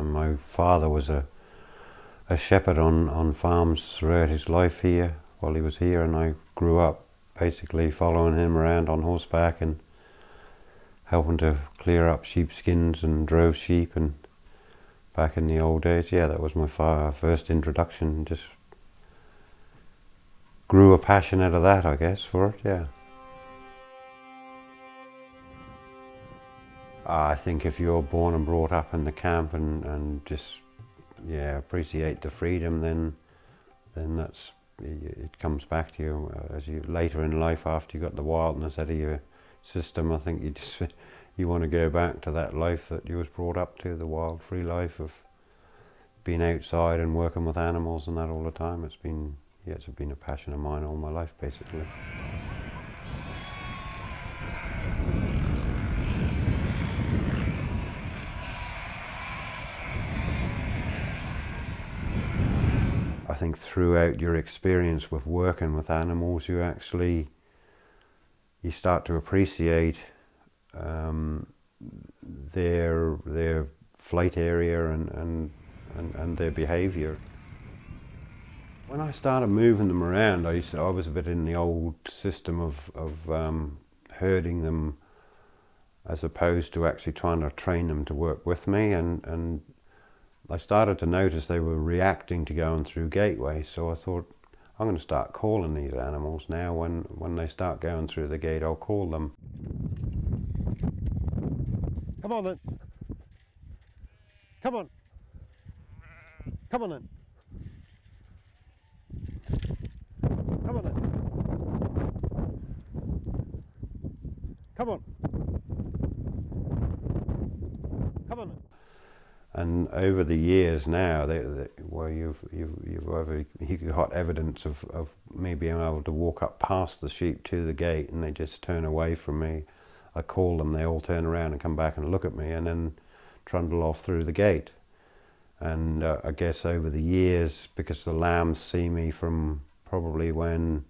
My father was a shepherd on farms throughout his life here while he was here, and I grew up basically following him around on horseback and helping to clear up sheepskins and drove sheep. And back in the old days, yeah, that was my first introduction. Just grew a passion out of that, I guess, for it, yeah. I think if you're born and brought up in the camp and just, yeah, appreciate the freedom, then that's, it comes back to you as you later in life, after you got the wildness out of your system. I think you want to go back to that life that you was brought up to, the wild, free life of being outside and working with animals and that all the time. It's been a passion of mine all my life, basically. I think throughout your experience with working with animals, you start to appreciate their flight area and their behaviour. When I started moving them around, I was a bit in the old system of herding them as opposed to actually trying to train them to work with me, and I started to notice they were reacting to going through gateways. So I thought, I'm going to start calling these animals now. When they start going through the gate, I'll call them. Come on then. Come on. Come on then. Come on then. Come on. Come on then. And over the years now, where you've got evidence of me being able to walk up past the sheep to the gate, and they just turn away from me. I call them, they all turn around and come back and look at me, and then trundle off through the gate. And I guess over the years, because the lambs see me from probably when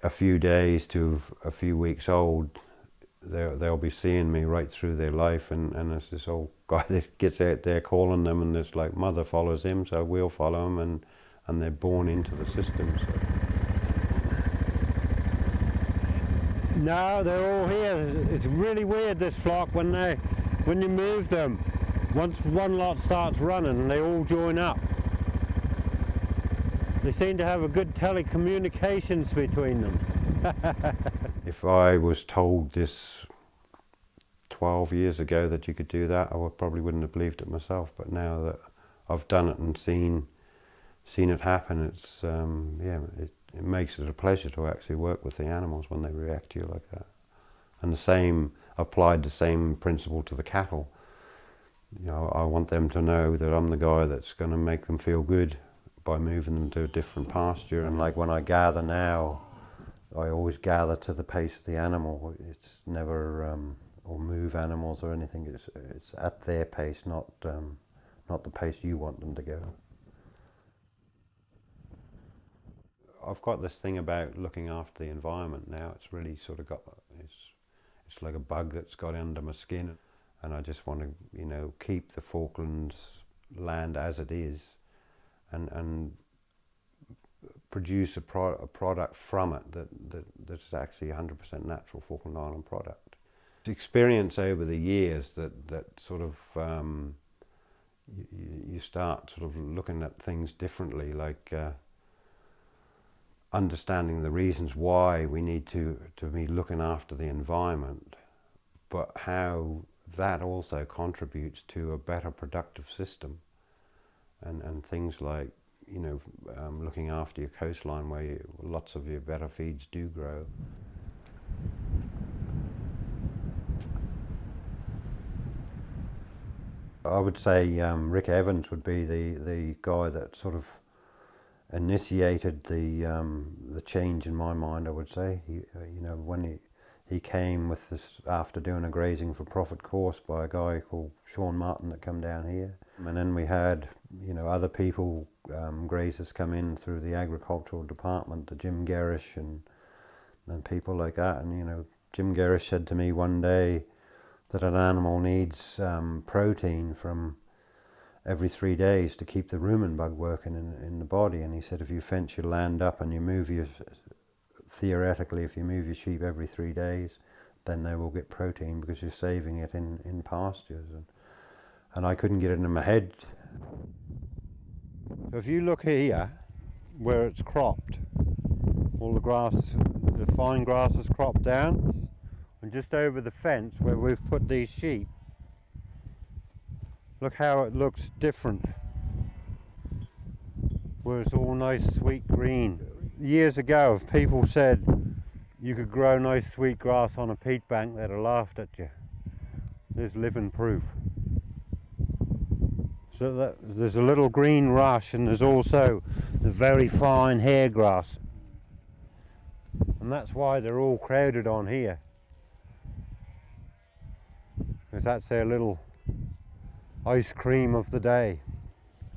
a few days to a few weeks old, they'll be seeing me right through their life, and there's this old guy that gets out there calling them, and it's like mother follows him, so we'll follow him, and they're born into the system. So. No, they're all here. It's really weird, this flock, when you move them. Once one lot starts running, they all join up. They seem to have a good telecommunications between them. If I was told this 12 years ago that you could do that, I probably wouldn't have believed it myself. But now that I've done it and seen it happen, it's it makes it a pleasure to actually work with the animals when they react to you like that. And applied the same principle to the cattle. You know, I want them to know that I'm the guy that's going to make them feel good by moving them to a different pasture. And like when I gather now, I always gather to the pace of the animal. It's never or move animals or anything. It's at their pace, not the pace you want them to go. I've got this thing about looking after the environment now. It's really sort of it's like a bug that's got under my skin, and I just want to keep the Falklands land as it is, and produce a product from it that's actually 100% natural Falkland Island product. It's experience over the years that sort of you start sort of looking at things differently, like understanding the reasons why we need to be looking after the environment, but how that also contributes to a better productive system, and things like looking after your coastline where lots of your better feeds do grow. I would say Rick Evans would be the guy that sort of initiated the change in my mind. I would say when he came with this after doing a grazing for profit course by a guy called Sean Martin that come down here, and then we had other people, grazers come in through the agricultural department, the Jim Garish and people like that. And Jim Garish said to me one day, that an animal needs protein from every 3 days to keep the rumen bug working in the body. And he said if you fence your land up and you move your, theoretically, if you move your sheep every 3 days, then they will get protein because you're saving it in pastures. And I couldn't get it in my head. So if you look here, where it's cropped, all the grass, the fine grass is cropped down, and just over the fence where we've put these sheep, look how it looks different, where it's all nice sweet green. Years ago, if people said you could grow nice sweet grass on a peat bank, they'd have laughed at you. There's living proof. So that there's a little green rush, and there's also the very fine hair grass. And that's why they're all crowded on here. Because that's their little ice cream of the day.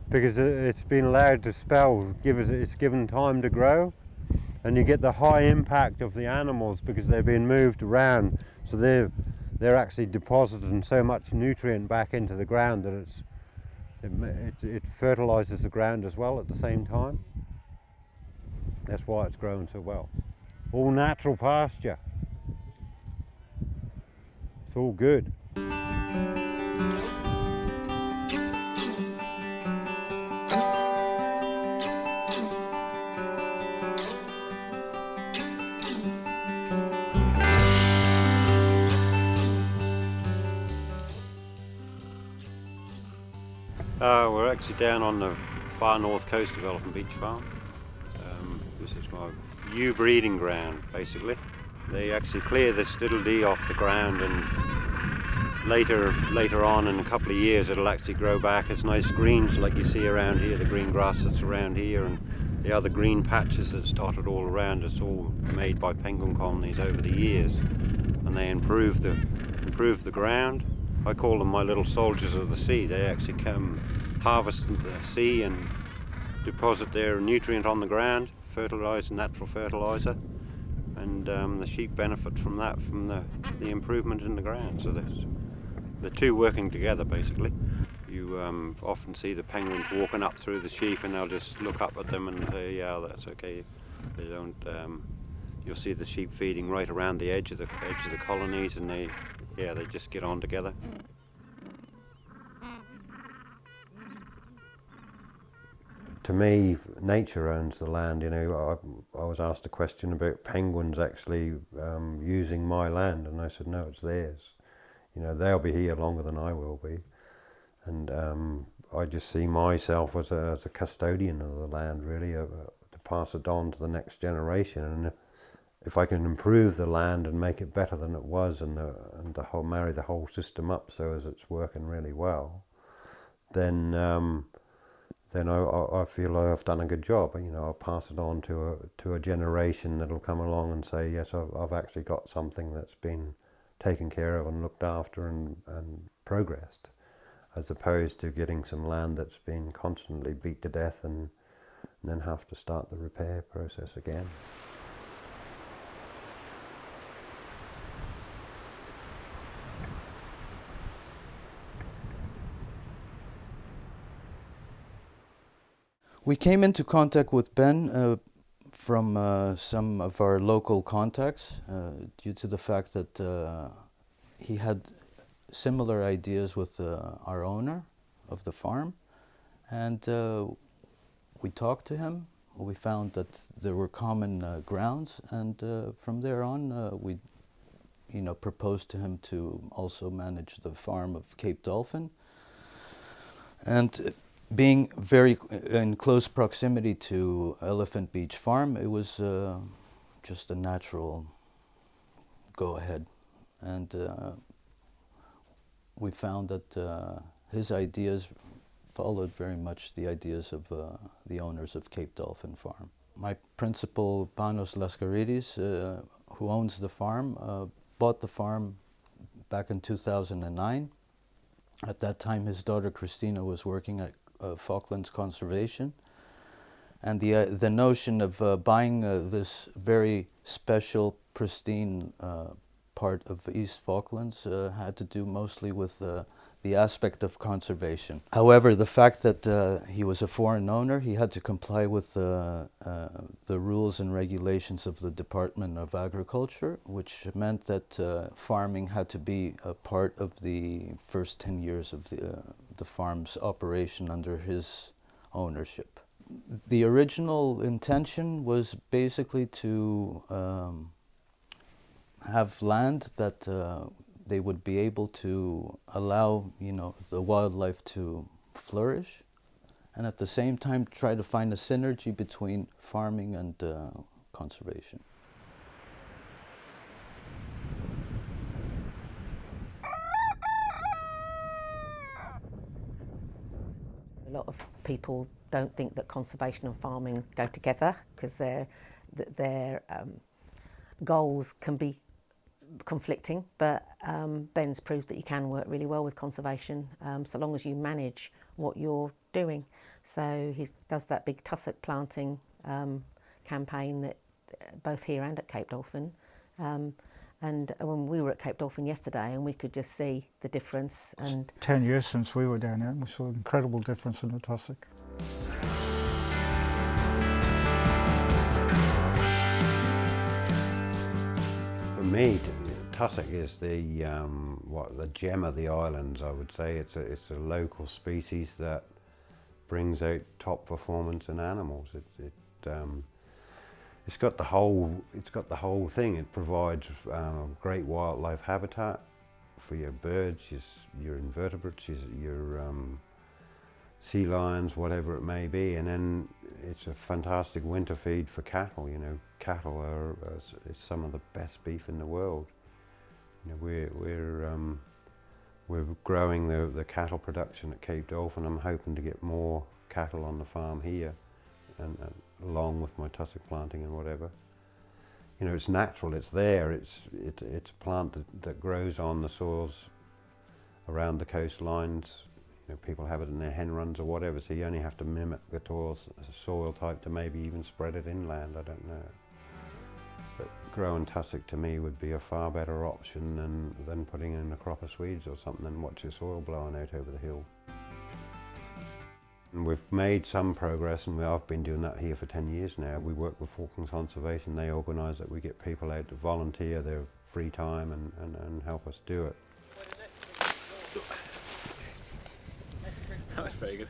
Because it's been allowed to spell, it's given time to grow, and you get the high impact of the animals because they're being moved around. So they're actually depositing so much nutrient back into the ground that it fertilizes the ground as well at the same time. That's why it's growing so well. All natural pasture. It's all good. We're actually down on the far north coast of Elephant Beach Farm. This is my ewe breeding ground, basically. They actually clear this diddle-dee off the ground, and later on in a couple of years it'll actually grow back. It's nice greens like you see around here, the green grass that's around here, and the other green patches that's dotted all around. It's all made by penguin colonies over the years, and they improve the ground. I call them my little soldiers of the sea. They actually come harvest into the sea and deposit their nutrient on the ground, fertilizer, natural fertilizer, and the sheep benefit from that, from the improvement in the ground. So the two working together, basically. You often see the penguins walking up through the sheep, and they'll just look up at them and say, yeah, that's okay. They don't. You'll see the sheep feeding right around the edge of the colonies, and they just get on together. To me, nature owns the land. You know, I was asked a question about penguins actually using my land, and I said, no, it's theirs. You know, they'll be here longer than I will be, and I just see myself as a custodian of the land, really, to pass it on to the next generation. And if I can improve the land and make it better than it was, and marry the whole system up so as it's working really well, then I feel I've done a good job. You know, I'll pass it on to a generation that'll come along and say, yes, I've actually got something that's been taken care of and looked after and progressed, as opposed to getting some land that's been constantly beat to death and then have to start the repair process again. We came into contact with Ben from some of our local contacts due to the fact that he had similar ideas with our owner of the farm, and we talked to him. We found that there were common grounds, and from there on we proposed to him to also manage the farm of Cape Dolphin. And being very in close proximity to Elephant Beach Farm, it was just a natural go-ahead. And we found that his ideas followed very much the ideas of the owners of Cape Dolphin Farm. My principal, Panos Laskaridis, who owns the farm, bought the farm back in 2009. At that time, his daughter Christina was working at Falklands Conservation, and the notion of buying this very special, pristine part of East Falklands had to do mostly with the aspect of conservation. However, the fact that he was a foreign owner, he had to comply with the rules and regulations of the Department of Agriculture, which meant that farming had to be a part of the first 10 years of the farm's operation under his ownership. The original intention was basically to have land that they would be able to allow, the wildlife to flourish, and at the same time try to find a synergy between farming and conservation. A lot of people don't think that conservation and farming go together because their goals can be conflicting, but Ben's proved that you can work really well with conservation so long as you manage what you're doing. So he does that big tussock planting campaign that both here and at Cape Dolphin. And when we were at Cape Dolphin yesterday, and we could just see the difference. And 10 years since we were down there, and we saw an incredible difference in the tussock. For me, tussock is the gem of the islands. I would say it's a local species that brings out top performance in animals. It's got the whole thing. It provides great wildlife habitat for your birds, your invertebrates, your sea lions, whatever it may be, and then it's a fantastic winter feed for cattle. Cattle are some of the best beef in the world. We're growing the cattle production at Cape Dolphin. I'm hoping to get more cattle on the farm here, and along with my tussock planting and whatever. It's natural, it's there, it's a plant that grows on the soils around the coastlines. People have it in their hen runs or whatever, so you only have to mimic the soil type to maybe even spread it inland, I don't know. But growing tussock to me would be a far better option than putting in a crop of Swedes or something and watch your soil blowing out over the hill. And we've made some progress, and I've been doing that here for 10 years now. We work with Falkland Conservation. They organise that we get people out to volunteer their free time and help us do it. That was very good.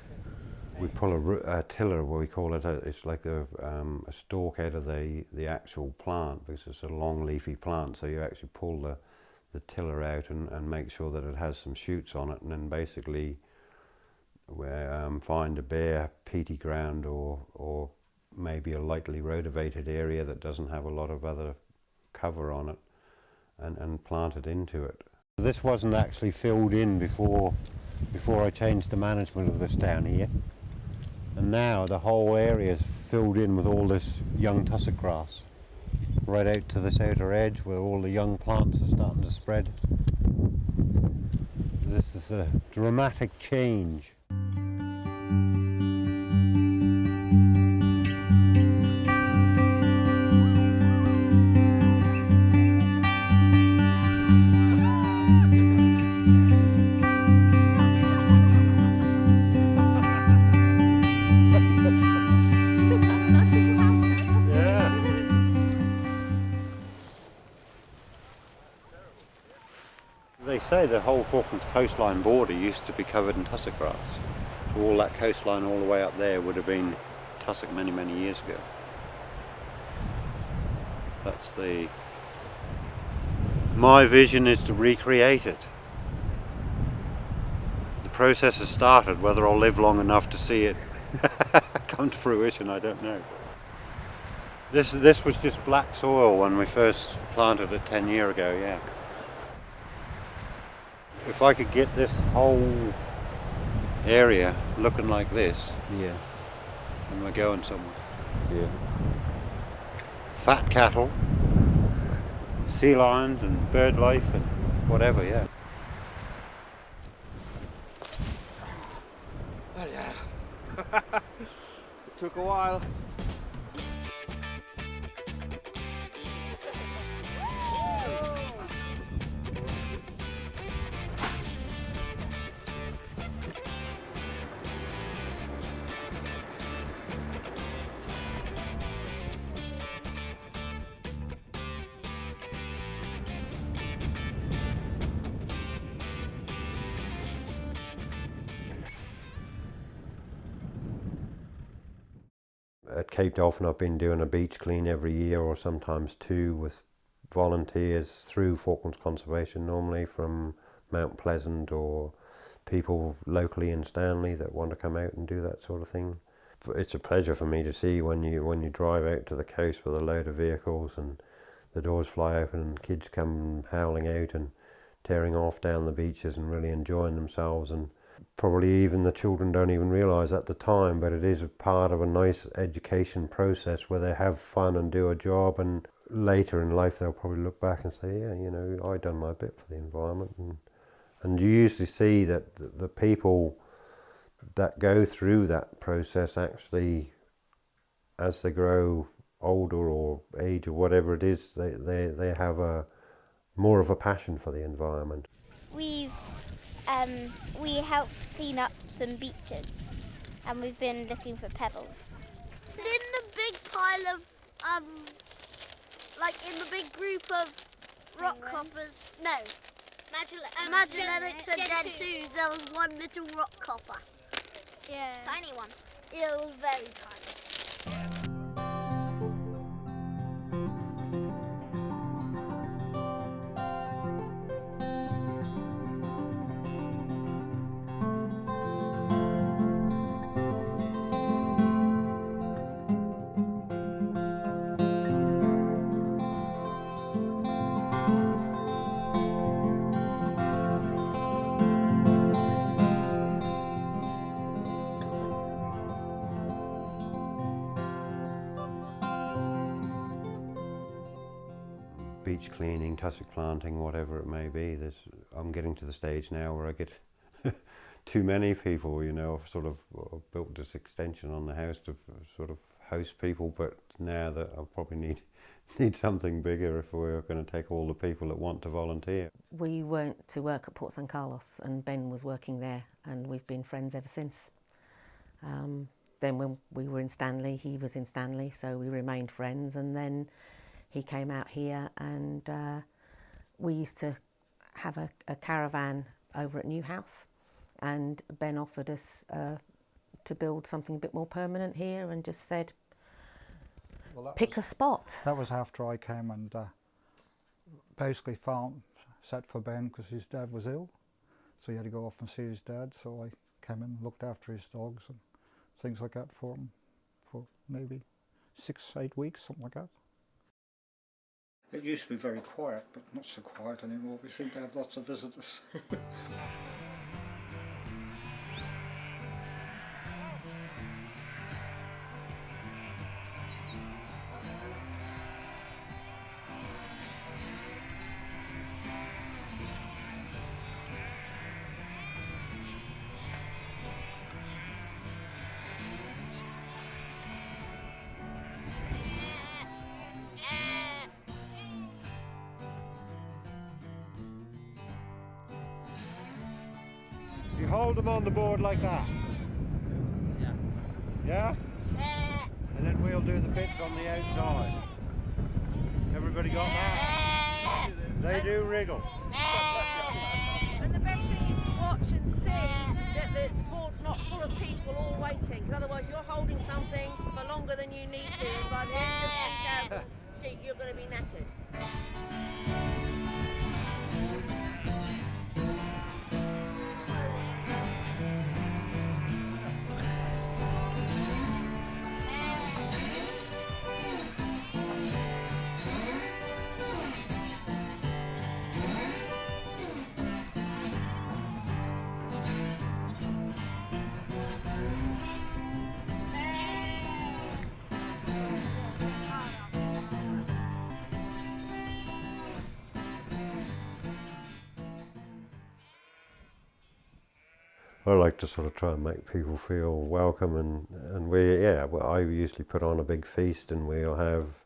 We pull a tiller, what we call it, it's like a stalk out of the actual plant, because it's a long leafy plant, so you actually pull the tiller out and make sure that it has some shoots on it, and then basically find a bare peaty ground or maybe a lightly rotavated area that doesn't have a lot of other cover on it, and plant it into it. This wasn't actually filled in before I changed the management of this down here, and now the whole area is filled in with all this young tussock grass right out to this outer edge where all the young plants are starting to spread. This is a dramatic change. They say the whole Falklands coastline border used to be covered in tussock grass. So all that coastline all the way up there would have been tussock many, many years ago. That's my vision is to recreate it. The process has started. Whether I'll live long enough to see it come to fruition, I don't know. This was just black soil when we first planted it 10 years ago, yeah. If I could get this whole area looking like this, Yeah. then we're going somewhere. Yeah. Fat cattle, sea lions and bird life and whatever, yeah. Oh yeah. It took a while. at Cape Dolphin I've been doing a beach clean every year, or sometimes two, with volunteers through Falklands Conservation, normally from Mount Pleasant or people locally in Stanley that want to come out and do that sort of thing. It's a pleasure for me to see when you drive out to the coast with a load of vehicles and the doors fly open and kids come howling out and tearing off down the beaches and really enjoying themselves. And probably even the children don't even realise at the time, but it is a part of a nice education process where they have fun and do a job, and later in life they'll probably look back and say, yeah, you know, I done my bit for the environment. And you usually see that the people that go through that process actually, as they grow older or age or whatever it is, they have a more of a passion for the environment. We helped clean up some beaches, and we've been looking for pebbles. In the big pile of like in the big group of rock hoppers, no, Magellanics and Gen 2s, there was one little rock hopper. Yeah. Tiny one. Yeah, it was very tiny. Beach cleaning, tussock planting, whatever it may be. I'm getting to the stage now where I get too many people, you know. I've sort of built this extension on the house to sort of host people, but now that I probably need something bigger if we're going to take all the people that want to volunteer. We went to work at Port St Carlos and Ben was working there, and we've been friends ever since. Then when we were in Stanley, he was in Stanley, so we remained friends, and then he came out here, and we used to have a caravan over at Newhouse, and Ben offered us to build something a bit more permanent here, and just said, pick a spot. That was after I came and basically set for Ben because his dad was ill, so he had to go off and see his dad, so I came in and looked after his dogs and things like that for him for maybe 6-8 weeks, something like that. It used to be very quiet, but not so quiet anymore. We seem to have lots of visitors. You hold them on the board like that. Yeah. Yeah? And then we'll do the bits on the outside. Everybody got that? They do wriggle. And the best thing is to watch and see that the board's not full of people all waiting, because otherwise you're holding something for longer than you need to, and by the end of 10,000 sheep you're going to be knackered. I like to sort of try and make people feel welcome, and I usually put on a big feast, and we'll have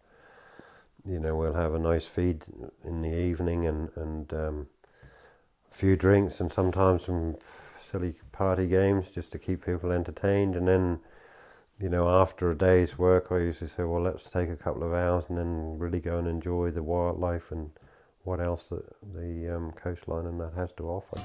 a nice feed in the evening, and a few drinks, and sometimes some silly party games just to keep people entertained. And then, you know, after a day's work, I usually say, well, let's take a couple of hours and then really go and enjoy the wildlife and what else the coastline and that has to offer.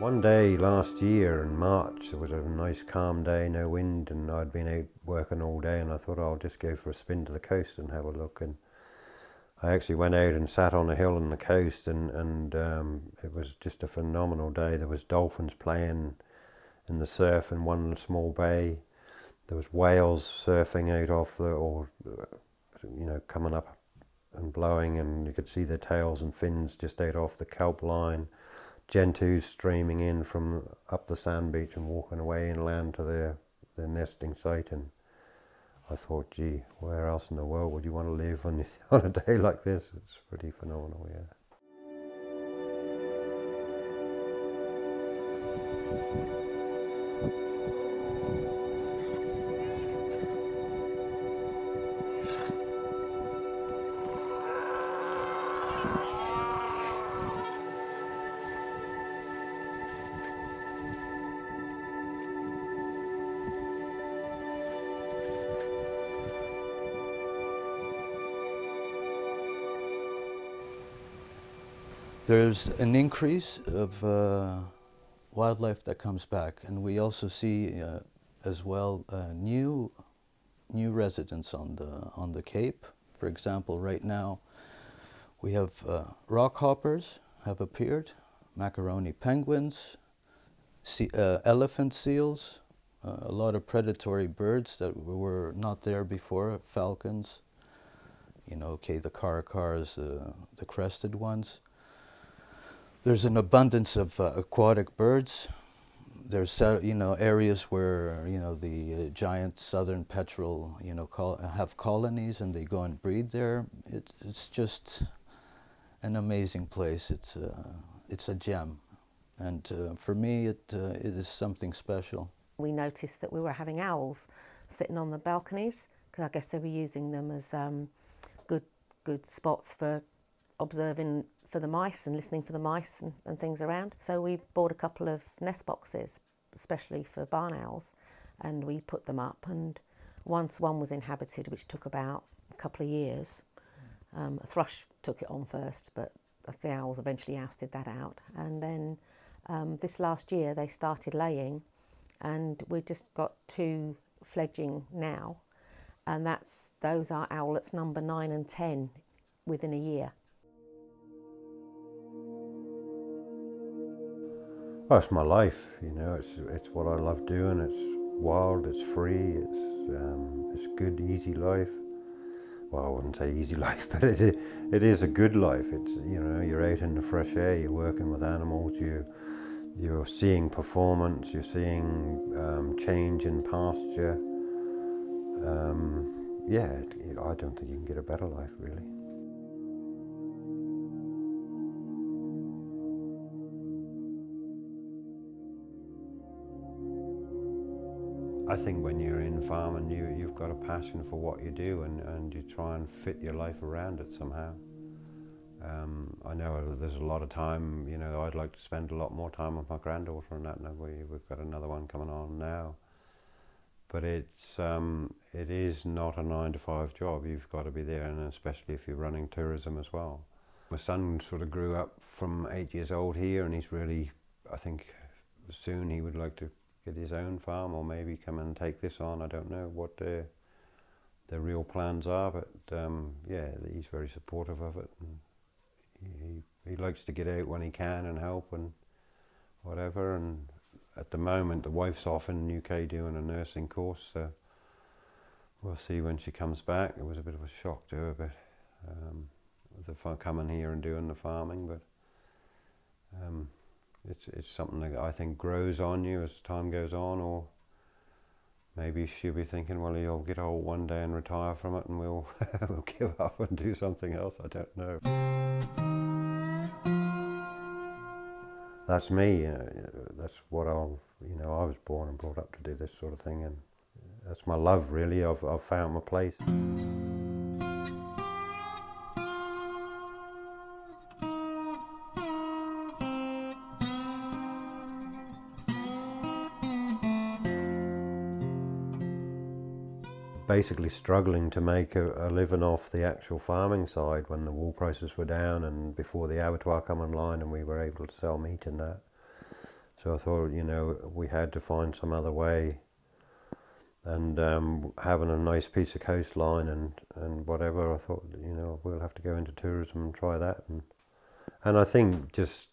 One day last year in March, there was a nice calm day, no wind, and I'd been out working all day, and I thought, I'll just go for a spin to the coast and have a look. And I actually went out and sat on a hill on the coast, and it was just a phenomenal day. There was dolphins playing in the surf in one small bay. There was whales surfing out off coming up and blowing, and you could see their tails and fins just out off the kelp line. Gentoos streaming in from up the sand beach and walking away inland to their nesting site. And I thought, gee, where else in the world would you want to live on a day like this? It's pretty phenomenal, yeah. There's an increase of wildlife that comes back, and we also see as well new residents on the Cape. For example, right now we have rock hoppers have appeared, macaroni penguins, elephant seals, a lot of predatory birds that were not there before, falcons, the caracars, the crested ones. There's an abundance of aquatic birds. There's areas where the giant southern petrel have colonies, and they go and breed there. It's just an amazing place. It's a gem, and for me it is something special. We noticed that we were having owls sitting on the balconies, because I guess they were using them as good spots for observing for the mice and listening for the mice and things around. So we bought a couple of nest boxes, especially for barn owls, and we put them up. And once one was inhabited, which took about a couple of years, a thrush took it on first, but the owls eventually ousted that out. And then this last year they started laying, and we've just got 2 fledging now, and those are owlets number 9 and 10 within a year. Oh, it's my life, it's what I love doing. It's wild, it's free, it's good, easy life. Well, I wouldn't say easy life, but it is a good life. It's, you're out in the fresh air, you're working with animals, you're seeing performance, you're seeing change in pasture. I don't think you can get a better life, really. I think when you're in farming, you've got a passion for what you do, and you try and fit your life around it somehow. I know there's a lot of time, I'd like to spend a lot more time with my granddaughter and that, and we've got another one coming on now. But it is not a 9-to-5 job. You've got to be there, and especially if you're running tourism as well. My son sort of grew up from 8 years old here, and he's really, I think soon he would like to get his own farm, or maybe come and take this on. I don't know what their real plans are, but he's very supportive of it. And he likes to get out when he can and help and whatever. And at the moment, the wife's off in the UK doing a nursing course, so we'll see when she comes back. It was a bit of a shock to her, but the coming here and doing the farming, but it's something that I think grows on you as time goes on, or maybe she'll be thinking, well, he'll get old one day and retire from it, and we'll give up and do something else. I don't know. That's me. That's what I was born and brought up to do this sort of thing, and that's my love, really. I've found my place. Basically struggling to make a living off the actual farming side when the wool prices were down and before the abattoir come online and we were able to sell meat and that. So I thought, you know, we had to find some other way, and having a nice piece of coastline and whatever, I thought, you know, we'll have to go into tourism and try that. And I think just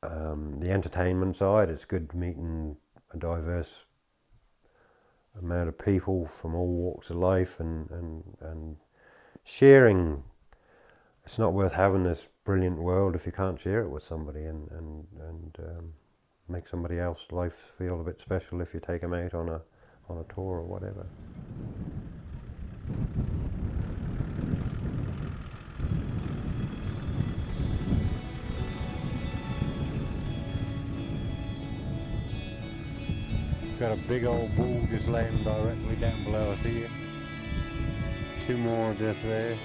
the entertainment side, it's good meeting a diverse amount of people from all walks of life, and sharing. It's not worth having this brilliant world if you can't share it with somebody, and make somebody else's life feel a bit special if you take them out on a tour or whatever. Got a big old bull just laying directly down below us here. Two more just there.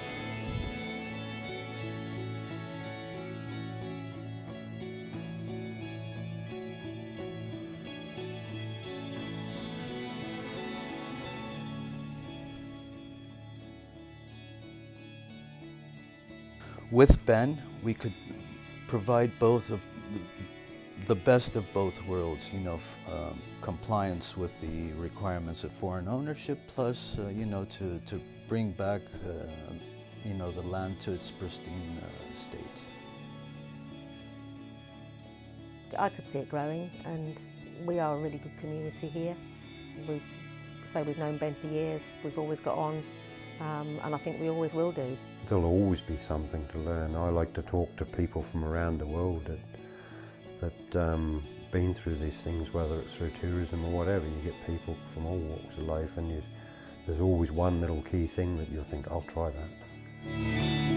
With Ben, we could provide both of the best of both worlds, you know, compliance with the requirements of foreign ownership, plus, you know, to bring back, you know, the land to its pristine state. I could see it growing, and we are a really good community here. We've known Ben for years, we've always got on, and I think we always will do. There'll always be something to learn. I like to talk to people from around the world that been through these things, whether it's through tourism or whatever. You get people from all walks of life, and there's always one little key thing that you'll think, I'll try that.